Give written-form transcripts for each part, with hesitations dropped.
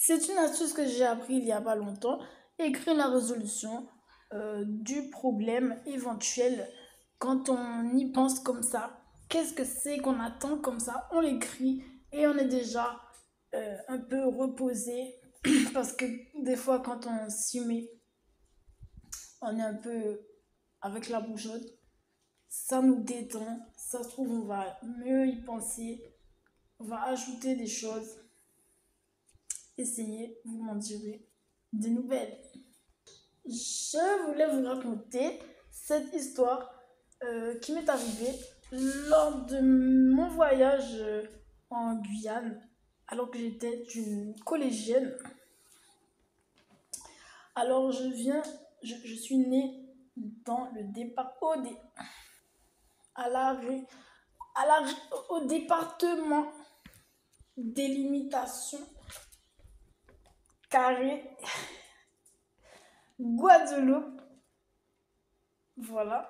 C'est une astuce que j'ai appris il y a pas longtemps. Écrire la résolution du problème éventuel quand on y pense comme ça. Qu'est-ce que c'est qu'on attend comme ça? On l'écrit et on est déjà un peu reposé parce que des fois quand on s'y met, on est un peu avec la bougeotte. Ça nous détend. Ça se trouve, on va mieux y penser. On va ajouter des choses. Essayez, vous m'en direz des nouvelles. Je voulais vous raconter cette histoire qui m'est arrivée lors de mon voyage en Guyane, alors que j'étais une collégienne. Alors je suis née dans le départ à la, à la, au département délimitation carré Guadeloupe. Voilà.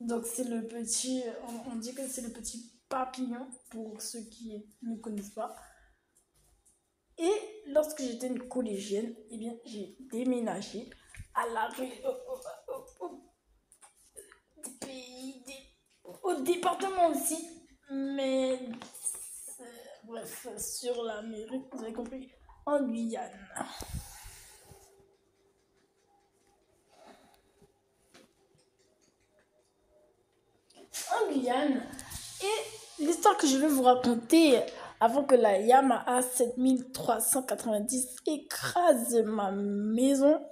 Donc c'est le petit, on dit que c'est le petit papillon pour ceux qui ne connaissent pas. Et lorsque j'étais une collégienne, eh bien j'ai déménagé à la au département aussi, mais bref sur l'Amérique, vous avez compris, en Guyane. En Guyane. Et l'histoire que je vais vous raconter avant que la Yamaha 7390 écrase ma maison.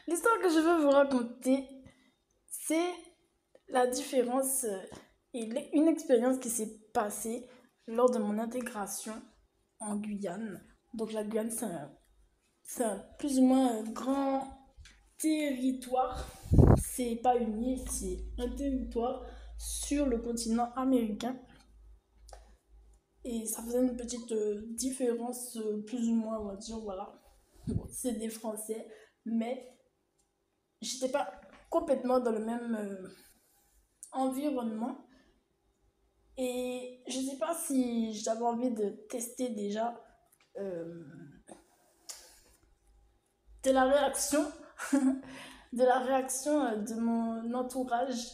L'histoire que je veux vous raconter, c'est la différence et une expérience qui s'est passée lors de mon intégration en Guyane. Donc la Guyane, c'est un plus ou moins un grand territoire. C'est pas une île, c'est un territoire sur le continent américain. Et ça faisait une petite différence, plus ou moins, on va dire, voilà. Bon, c'est des Français, mais j'étais pas complètement dans le même environnement. Et je sais pas si j'avais envie de tester déjà euh, de la réaction, de la réaction de mon entourage.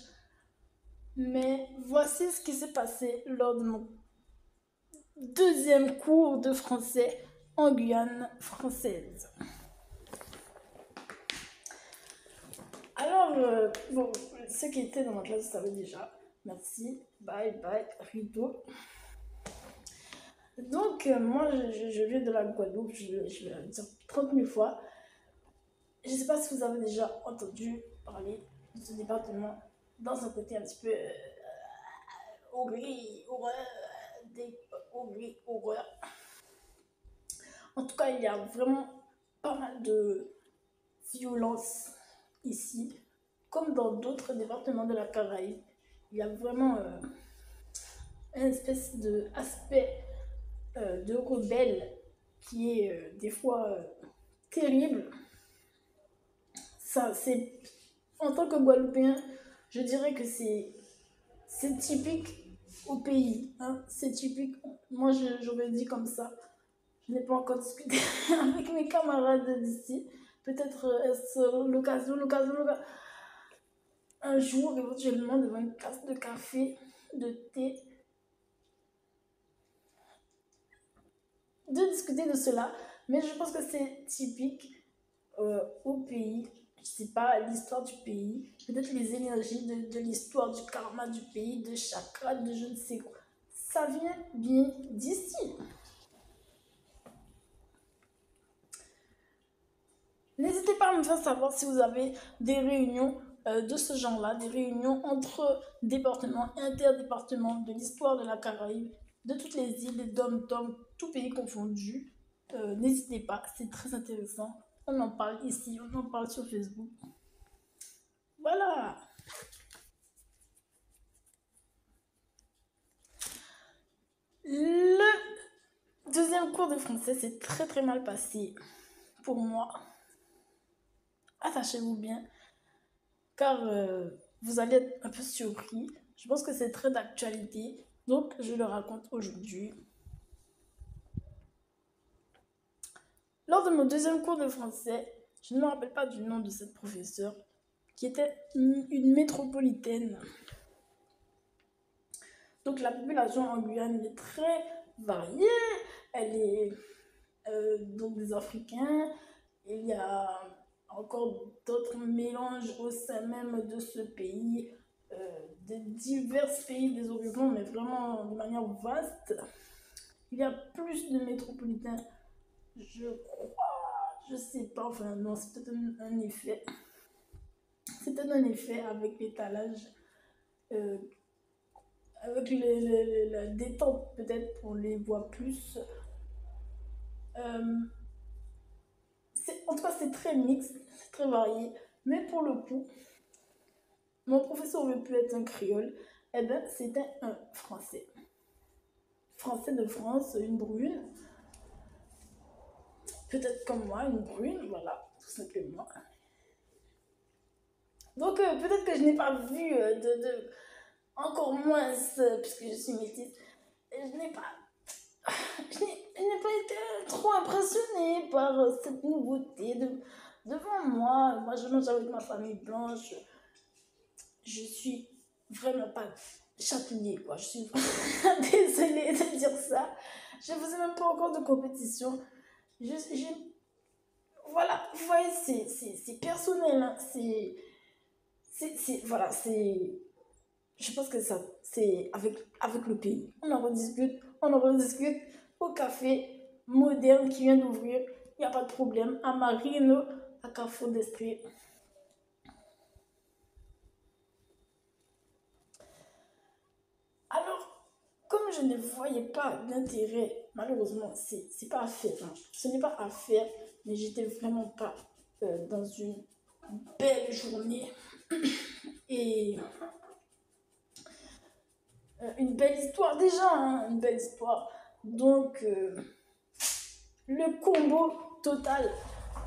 Mais voici ce qui s'est passé lors de mon deuxième cours de français en Guyane française. Alors, bon, ceux qui étaient dans ma classe savaient déjà. Merci, bye bye, rideau. Donc, moi, je viens de la Guadeloupe, je vais le dire 30 000 fois. Je ne sais pas si vous avez déjà entendu parler de ce département dans un côté un petit peu horreur. En tout cas, il y a vraiment pas mal de violence ici, comme dans d'autres départements de la Caraïbe. Il y a vraiment une espèce d'aspect de rebelle qui est des fois terrible. Ça, c'est, en tant que Guadeloupéen, je dirais que c'est typique au pays. Hein? C'est typique. Moi, j'aurais dit comme ça. Je n'ai pas encore discuté avec mes camarades d'ici. Peut-être est-ce l'occasion, un jour, éventuellement, devant une tasse de café, de thé, de discuter de cela. Mais je pense que c'est typique au pays. Je sais pas l'histoire du pays, peut-être les énergies de l'histoire du karma du pays, de chakra, de je ne sais quoi. Ça vient bien d'ici. N'hésitez pas à me faire savoir si vous avez des réunions de ce genre-là, des réunions entre départements, interdépartements, de l'histoire de la Caraïbe, de toutes les îles, des dom-toms, tout pays confondu. N'hésitez pas, c'est très intéressant. On en parle ici, on en parle sur Facebook. Voilà. Le deuxième cours de français s'est très très mal passé pour moi. Attachez-vous bien, car vous allez être un peu surpris. Je pense que c'est très d'actualité, donc je le raconte aujourd'hui. Lors de mon deuxième cours de français, je ne me rappelle pas du nom de cette professeure, qui était une métropolitaine. Donc la population en Guyane est très variée. Elle est donc des Africains. Il y a encore d'autres mélanges au sein même de ce pays, de divers pays des horizons, mais vraiment de manière vaste. Il y a plus de métropolitains, je crois, je sais pas, enfin non, c'est peut-être un effet. C'est peut-être un effet avec l'étalage, euh, avec la détente peut-être, on les voit plus. Euh, en tout cas, c'est très mixte, c'est très varié, mais pour le coup, mon professeur aurait pu être un créole, eh bien, c'était un français. Français de France, une brune. Peut-être comme moi, une brune, voilà, tout simplement. Donc, peut-être que je n'ai pas vu encore moins, puisque je suis métisse, je n'ai pas, je n'ai pas été trop impressionnée par cette nouveauté devant moi. Moi, je mange avec ma famille blanche. Je suis vraiment pas chatouillée, quoi. Je suis désolée de dire ça. Je ne faisais même pas encore de compétition. Voilà, vous voyez, c'est personnel, hein. Voilà, je pense que ça, c'est avec le pays. On en rediscute au café moderne qui vient d'ouvrir. Il n'y a pas de problème. À Marino, à Carrefour d'Esprit. Alors, comme je ne voyais pas d'intérêt, malheureusement, c'est pas à faire, hein. Ce n'est pas à faire, mais j'étais vraiment pas dans une belle journée et une belle histoire déjà, hein, une belle histoire. Donc, le combo total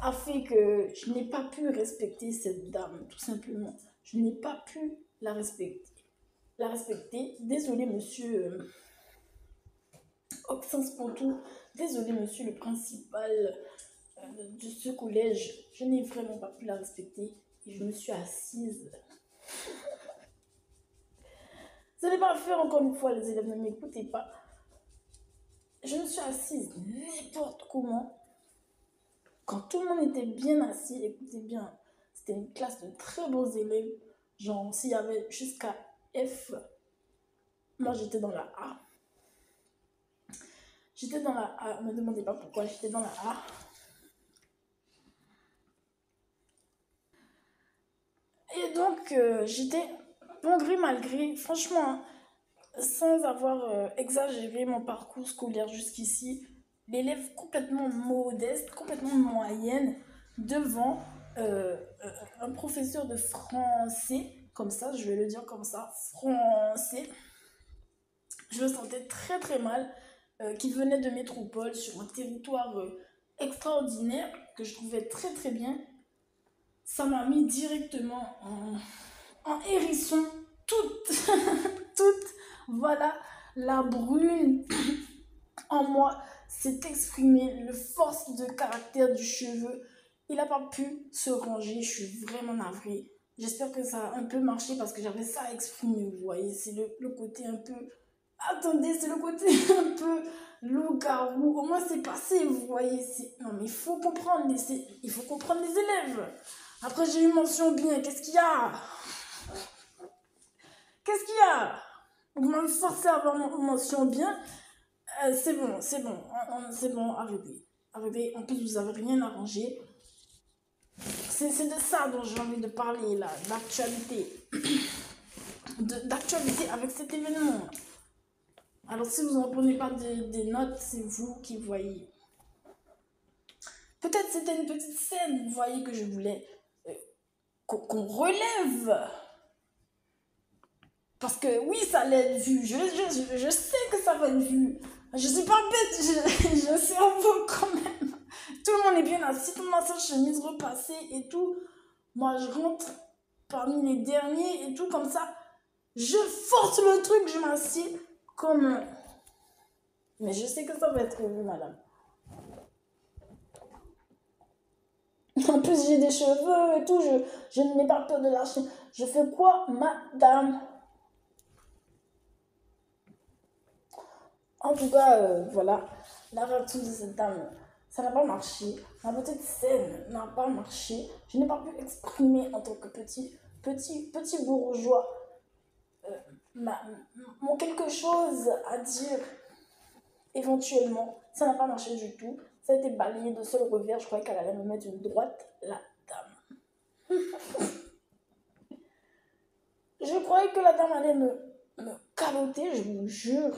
a fait que je n'ai pas pu respecter cette dame, tout simplement. Je n'ai pas pu la respecter. Désolé, monsieur Oxens Pontou. Désolé, monsieur le principal de ce collège. Je n'ai vraiment pas pu la respecter et je me suis assise. Ce n'est pas à faire encore une fois, les élèves, ne m'écoutez pas. Je me suis assise n'importe comment. Quand tout le monde était bien assis, écoutez bien, c'était une classe de très beaux élèves. Genre, s'il y avait jusqu'à F, moi j'étais dans la A. J'étais dans la A, ne me demandez pas pourquoi j'étais dans la A. Et donc, j'étais bon gré mal gré, franchement, sans avoir exagéré mon parcours scolaire jusqu'ici, l'élève complètement modeste, complètement moyenne, devant un professeur de français, comme ça, je vais le dire comme ça, français. Je me sentais très très mal, qui venait de métropole, sur un territoire extraordinaire, que je trouvais très très bien. Ça m'a mis directement en hérisson, toute, toute, voilà, la brune en moi s'est exprimée, le force de caractère du cheveu. Il n'a pas pu se ranger, je suis vraiment navrée. J'espère que ça a un peu marché parce que j'avais ça à exprimer, vous voyez. C'est le côté un peu... Attendez, c'est le côté un peu loup-garou. Au moins, c'est passé, vous voyez. Non, mais il faut comprendre il faut comprendre les élèves. Après, j'ai eu mention bien. Qu'est-ce qu'il y a? Qu'est-ce qu'il y a? Vous m'avez forcé à avoir mention bien. C'est bon, c'est bon, arrêtez. Arrêtez, en plus vous avez rien arrangé. C'est de ça dont j'ai envie de parler là, d'actualité. D'actualité avec cet événement. Alors si vous n'en prenez pas des notes, c'est vous qui voyez. Peut-être c'était une petite scène, vous voyez, que je voulais qu'on relève. Parce que oui, ça allait être vu. Je sais que ça va être vu. Je suis pas bête, j'ai un cerveau quand même. Tout le monde est bien assis, tout le monde a sa chemise repassée et tout. Moi, je rentre parmi les derniers et tout comme ça. Je force le truc, je m'assieds comme... Mais je sais que ça va être vu, madame. En plus, j'ai des cheveux et tout, je n'ai pas peur de lâcher. Je fais quoi, madame? En tout cas, voilà, la réaction de cette dame, ça n'a pas marché. Ma petite scène n'a pas marché. Je n'ai pas pu exprimer en tant que petit bourgeois ma- mon quelque chose à dire éventuellement. Ça n'a pas marché du tout. Ça a été balayé de seul revers. Je croyais qu'elle allait me mettre une droite, la dame. Je croyais que la dame allait me caloter, je vous jure.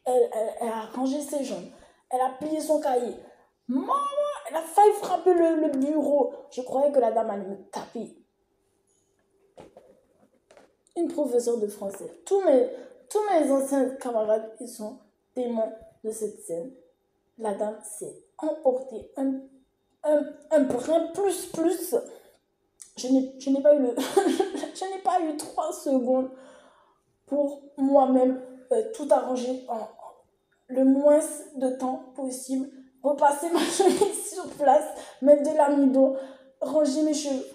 Elle a rangé ses jambes. Elle a plié son cahier. Maman, elle a failli frapper le bureau. Je croyais que la dame allait me taper. Une professeure de français. Tous mes anciens camarades, ils sont témoins de cette scène. La dame s'est emportée un brin plus. Je n'ai pas eu je n'ai pas eu 3 secondes pour moi-même tout arranger en le moins de temps possible, repasser ma chemise sur place, mettre de l'amidon, ranger mes cheveux,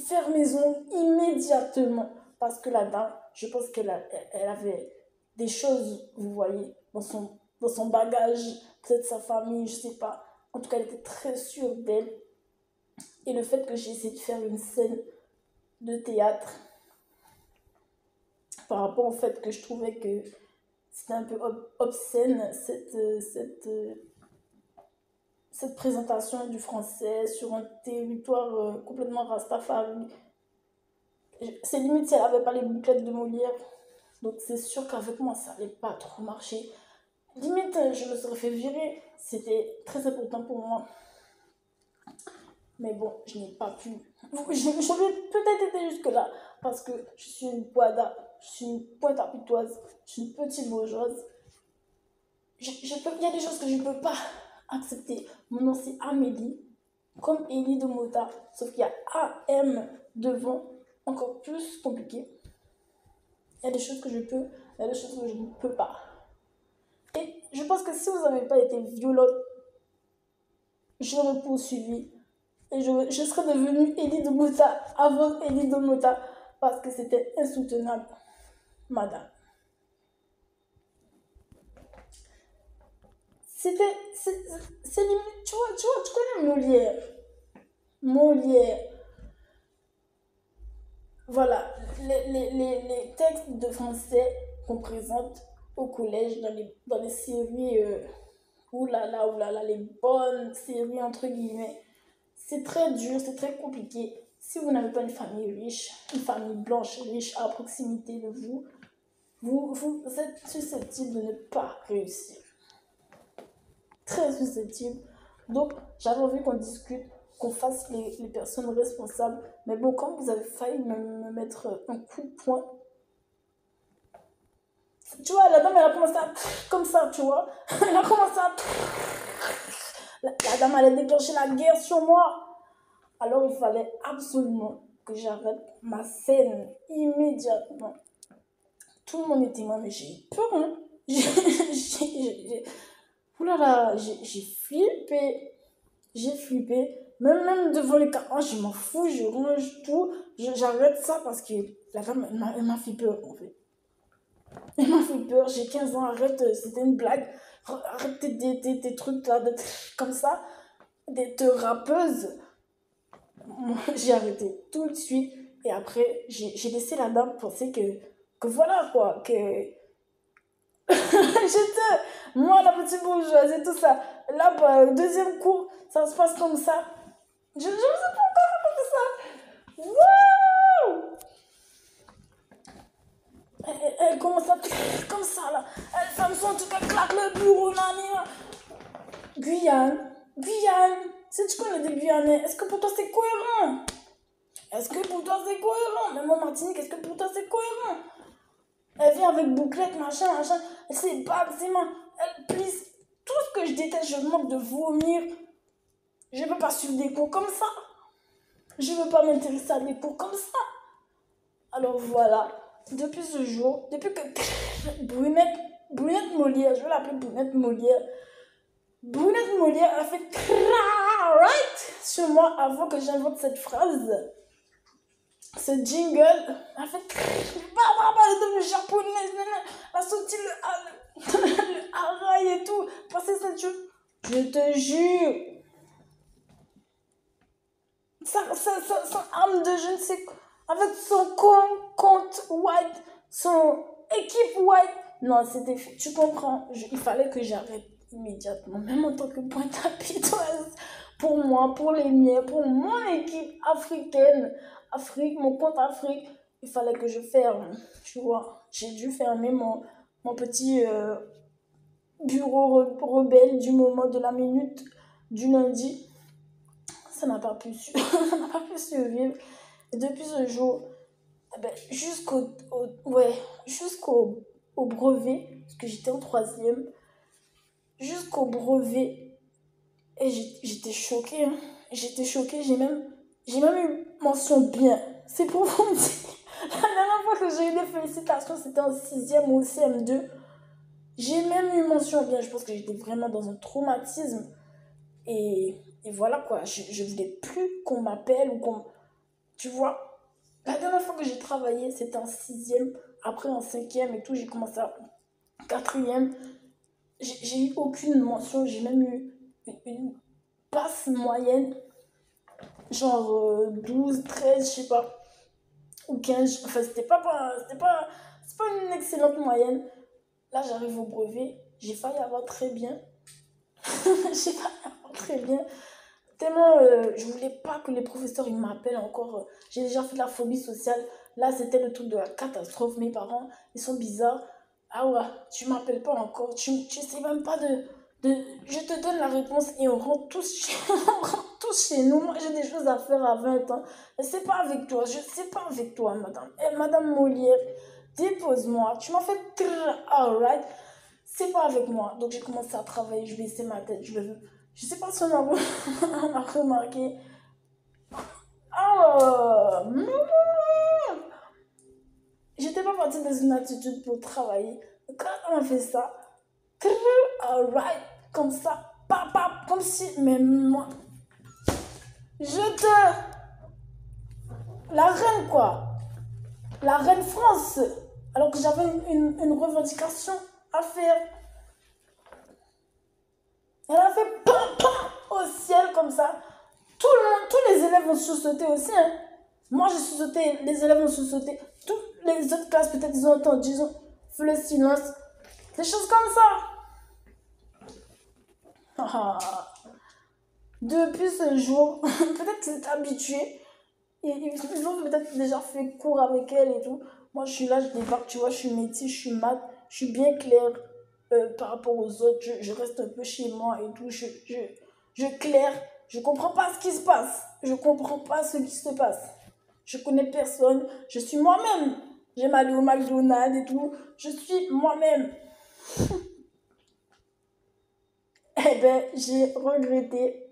faire mes ongles immédiatement. Parce que la dame, je pense qu'elle avait des choses, vous voyez, dans son bagage, peut-être sa famille, je sais pas. En tout cas, elle était très sûre d'elle. Et le fait que j'ai essayé de faire une scène de théâtre par rapport au fait que je trouvais que c'était un peu obscène cette présentation du français sur un territoire complètement rastafari. C'est limite si elle n'avait pas les bouclettes de Molière. Donc c'est sûr qu'avec moi, ça n'allait pas trop marcher. Limite, je me serais fait virer. C'était très important pour moi. Mais bon, je n'ai pas pu. J'aurais peut-être été jusque-là. Parce que je suis une poida. Je suis une pointe apitoise. Je suis une petite bourgeoise. Il y a des choses que je ne peux pas accepter. Mon nom c'est Amélie, comme Élie de Mota, sauf qu'il y a AM devant, encore plus compliqué. Il y a des choses que je peux, il y a des choses que je ne peux pas. Et je pense que si vous n'avez pas été violente, j'aurais poursuivi. Et je serais devenue Élie de Mota avant Élie de Mota, parce que c'était insoutenable, madame. C'est limite, tu connais Molière. Voilà, les textes de français qu'on présente au collège dans les séries, oulala, les bonnes séries entre guillemets. C'est très dur, c'est très compliqué. Si vous n'avez pas une famille riche, une famille blanche riche à proximité de vous, vous êtes susceptible de ne pas réussir. Très susceptible. Donc, j'avais envie qu'on discute, qu'on fasse les personnes responsables. Mais bon, comme vous avez failli me mettre un coup de poing, tu vois, la dame, elle a commencé à comme ça, tu vois. Elle a commencé à... La dame, elle a déclenché la guerre sur moi. Alors, il fallait absolument que j'arrête ma scène immédiatement. Tout le monde était témoin, mais j'ai eu peur, hein. Oulala, j'ai flippé. J'ai flippé. Même devant les caméras, je m'en fous, je range tout. J'arrête ça parce que la femme, elle m'a fait peur, en fait. Elle m'a fait peur, j'ai 15 ans, arrête, c'était une blague. Arrête tes trucs là, comme ça, d'être rappeuse. Moi, j'ai arrêté tout de suite. Et après, j'ai laissé la dame penser que voilà quoi, que j'étais, moi la petite bourgeoise et tout ça. Là, bah, deuxième cours, ça se passe comme ça. Je ne sais pas encore raconter ça. Wouh! Elle commence à comme ça là. Elle fait me sent en tout cas claque le bureau là. Guyane. Si tu connais des Guyanais, est-ce que pour toi c'est cohérent? Même en Martinique, est-ce que pour toi c'est cohérent? Elle vient avec bouclette, machin. Elle s'est bague, ses mains. Elle plisse. Tout ce que je déteste, je manque de vomir. Je ne veux pas suivre des cours comme ça. Je ne veux pas m'intéresser à des cours comme ça. Alors voilà. depuis ce jour, depuis que Brunette Molière, je vais l'appeler Brunette Molière. Brunette Molière a fait right sur moi avant que j'invente cette phrase. Ce jingle a fait le japonais, a sorti le haraï et tout, passer cette chose. Je te jure. Son arme de je ne sais quoi, avec son compte white, son équipe white. Non, c'était, tu comprends, il fallait que j'arrête immédiatement, même en tant que pointe à pitoise, pour moi, pour les miens, pour mon équipe africaine, Afrique, mon compte Afrique, il fallait que je ferme, tu vois. J'ai dû fermer mon petit bureau rebelle du moment, de la minute du lundi. Ça n'a pas pu survivre. Et depuis ce jour, jusqu'au brevet, parce que j'étais en 3e, jusqu'au brevet, et j'étais choquée. Hein. J'étais choquée, j'ai même eu mention bien. C'est pour vous dire. La dernière fois que j'ai eu des félicitations, c'était en 6e ou CM2. J'ai même eu mention bien. Je pense que j'étais vraiment dans un traumatisme. Et voilà quoi, je voulais plus qu'on m'appelle ou qu'on... Tu vois, la dernière fois que j'ai travaillé, c'était en 6e, après en 5e et tout, j'ai commencé en 4e. J'ai eu aucune mention, j'ai même eu une passe moyenne, genre 12, 13, je sais pas, ou 15. Enfin, c'est pas une excellente moyenne. Là, j'arrive au brevet, j'ai failli avoir très bien. J'ai failli avoir très bien. Tellement je voulais pas que les professeurs ils m'appellent encore. J'ai déjà fait de la phobie sociale. Là, c'était le truc de la catastrophe. Mes parents, ils sont bizarres. Ah ouais, tu m'appelles pas encore. Tu sais même pas Je te donne la réponse et on rentre on rentre tous chez nous. Moi, j'ai des choses à faire à 20 ans. Et c'est pas avec toi. Je sais pas avec toi, madame. Madame Molière, dépose-moi. Tu m'as fait alright. C'est pas avec moi. Donc, j'ai commencé à travailler. Je baissais ma tête. Je sais pas si on a remarqué. Oh, j'étais pas partie dans une attitude pour travailler. Quand on a fait ça, alright, comme ça, comme si, mais moi, la reine quoi, la reine France, alors que j'avais une revendication à faire. Elle a fait au ciel comme ça. Tous les élèves ont sursauté aussi. Hein. Moi, j'ai sursauté, les élèves ont sursauté. Toutes les autres classes, peut-être, ils ont entendu, ils ont fait le silence. Des choses comme ça. Depuis ce jour, peut-être qu'ils sont habitués. Ils ont peut-être déjà fait cours avec elle et tout. Moi, je suis là, je débarque, tu vois, je suis métis, je suis mat, je suis bien claire par rapport aux autres. Je reste un peu chez moi et tout. Je claire. Je comprends pas ce qui se passe. Je comprends pas ce qui se passe. Je connais personne. Je suis moi-même. J'aime aller au McDonald's et tout. Je suis moi-même. Eh ben, j'ai regretté.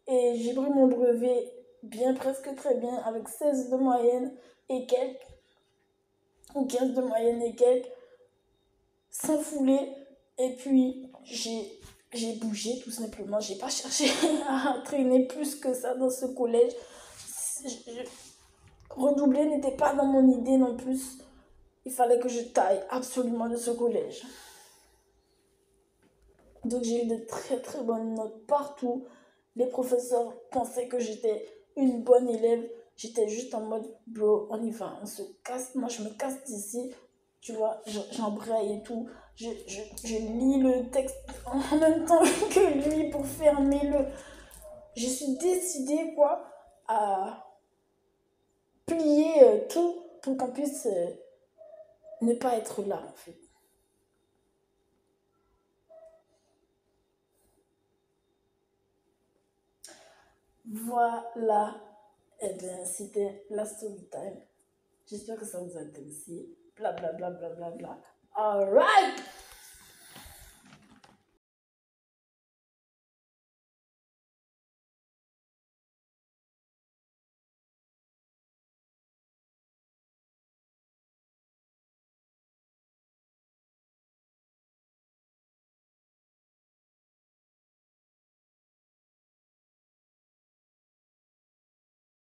Et j'ai pris mon brevet bien, presque très bien, avec 16 de moyenne et quelques. Ou 15 de moyenne et quelques. Sans fouler. Et puis, j'ai bougé tout simplement. J'ai pas cherché à traîner plus que ça dans ce collège. Redoubler n'était pas dans mon idée non plus. Il fallait que je taille absolument de ce collège. Donc j'ai eu de très très bonnes notes partout. Les professeurs pensaient que j'étais une bonne élève. J'étais juste en mode, bro, on y va, on se casse. Moi, je me casse d'ici. Tu vois, j'embraye et tout. Je lis le texte en même temps que lui pour fermer le... Je suis décidée, quoi, à plier tout pour qu'on puisse ne pas être là, en fait. Voilà. Eh bien, c'était la story time. J'espère que ça vous a intéressé. Bla bla bla bla bla bla. Alright!